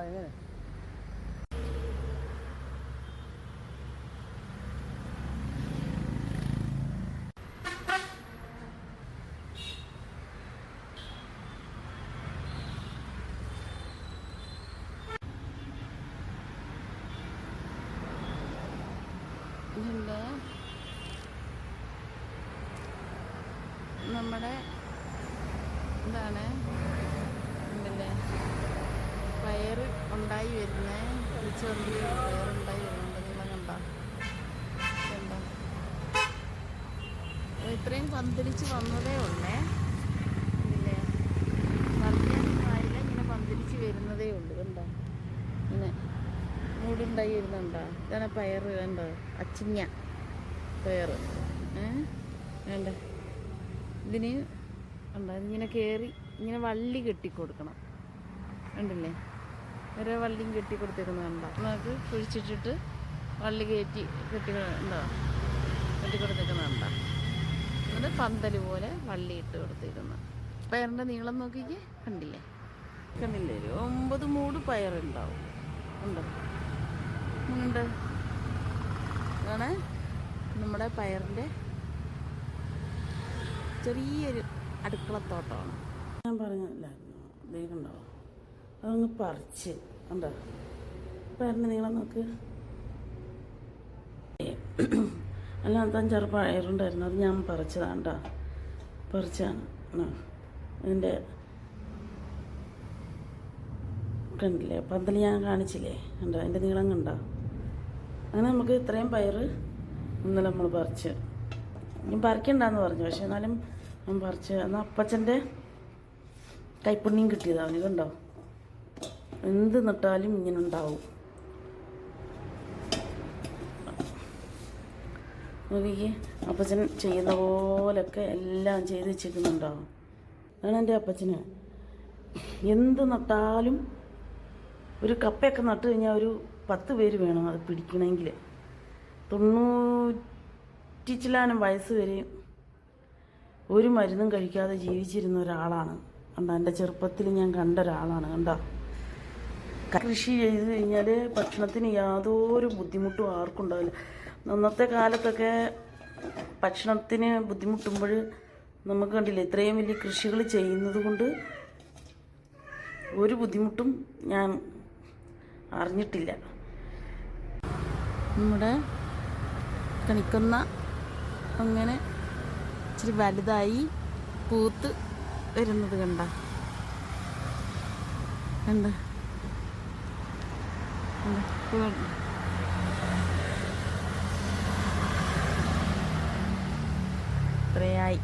എങ്ങനെ ഇതിൻ്റെ നമ്മുടെ എന്താണ് ഉണ്ടല്ലേ പയർ ഉണ്ടായി വരുന്നേ ചെറിയ പയറുണ്ടായി വരുന്നുണ്ട്. നിങ്ങൾ കണ്ടോ ഇത്രയും പന്തലിച്ച് വന്നതേ ഉള്ളേ. ഇല്ലേ പറിക്കാനൊന്നും ആയില്ല, ഇങ്ങനെ പന്തലിച്ച് വരുന്നതേ ഉള്ളൂ. കണ്ടോ ഇങ്ങനെ മൂടുണ്ടായി വരുന്നുണ്ടോ? ഇതാണ് പയർ. കണ്ടോ അച്ചിങ്ങ പയർ വേണ്ട. ഇതിന് കണ്ടോ ഇതിങ്ങനെ കയറി ഇങ്ങനെ വള്ളി കെട്ടിക്കൊടുക്കണം. കണ്ടില്ലേ വേറെ വള്ളിയും കെട്ടിക്കൊടുത്തേക്കുന്നത് കണ്ടോ? നമുക്ക് കുഴിച്ചിട്ടിട്ട് വള്ളി കെട്ടിക്കൊടുത്തേക്കുന്നുണ്ടോ? എന്നിട്ട് പന്തൽ പോലെ വള്ളി ഇട്ട് കൊടുത്തേക്കുന്നു. പയറിൻ്റെ നീളം നോക്കിക്കേ. കണ്ടില്ലേ ഒരു 9 മൂട് പയറുണ്ടാവും. ഉണ്ടോ ഉണ്ട്. അതാണ് നമ്മുടെ പയറിൻ്റെ ചെറിയൊരു അടുക്കളത്തോട്ടമാണ്. ഞാൻ പറഞ്ഞല്ലായിരുന്നു ഇതേക്കുണ്ടോ? അതങ്ങ് പറിച്ച് ഉണ്ടോ പയറിൻ്റെ നീളം നോക്ക്. അല്ലാത്ത 5-6 പയറുണ്ടായിരുന്നു, അത് ഞാൻ പറിച്ചതാണ് കേട്ടോ. പറിച്ചാണ് അതിൻ്റെ കണ്ടില്ലേ പന്തൽ ഞാൻ കാണിച്ചില്ലേ? കണ്ടോ അതിൻ്റെ നീളം കണ്ടോ? അങ്ങനെ നമുക്ക് ഇത്രയും പയർ ഇന്നലെ നമ്മൾ പറിച്ച്. ഞാൻ പറിക്കണ്ടെന്ന് പറഞ്ഞു, പക്ഷെ എന്നാലും ഞാൻ പറിച്ച്. എന്നാൽ അപ്പച്ചൻ്റെ കൈപ്പുണ്യം കിട്ടിയതാണ് അവന്. കണ്ടോ എന്ത് നട്ടാലും ഇങ്ങനെ ഉണ്ടാവും. നോക്കിക്കേ അപ്പച്ചൻ ചെയ്യുന്ന പോലൊക്കെ എല്ലാം ചെയ്ത് വെച്ചിരിക്കുന്നുണ്ടാവും. അതാണ് എൻ്റെ അപ്പച്ചന്. എന്ത് നട്ടാലും ഒരു കപ്പയൊക്കെ നട്ട് കഴിഞ്ഞാൽ ഒരു 10 പേര് വേണം അത് പിടിക്കണമെങ്കിൽ. 90 ചില്ലാനം വയസ്സ് വരെ ഒരു മരുന്നും കഴിക്കാതെ ജീവിച്ചിരുന്ന ഒരാളാണ്. കണ്ടോ എൻ്റെ ചെറുപ്പത്തിൽ ഞാൻ കണ്ട ഒരാളാണ്. കണ്ടോ കൃഷി ചെയ്ത് കഴിഞ്ഞാൽ ഭക്ഷണത്തിന് യാതൊരു ബുദ്ധിമുട്ടും ആർക്കും ഉണ്ടാവില്ല. അന്നത്തെ കാലത്തൊക്കെ ഭക്ഷണത്തിന് ബുദ്ധിമുട്ടുമ്പോൾ നമുക്ക് കണ്ടില്ല ഇത്രയും വലിയ കൃഷികൾ ചെയ്യുന്നത് കൊണ്ട് ഒരു ബുദ്ധിമുട്ടും ഞാൻ അറിഞ്ഞിട്ടില്ല. നമ്മുടെ കണിക്കുന്ന അങ്ങനെ ഇച്ചിരി വലുതായി പൂത്ത് വരുന്നത് കണ്ട ഇത്രയായി.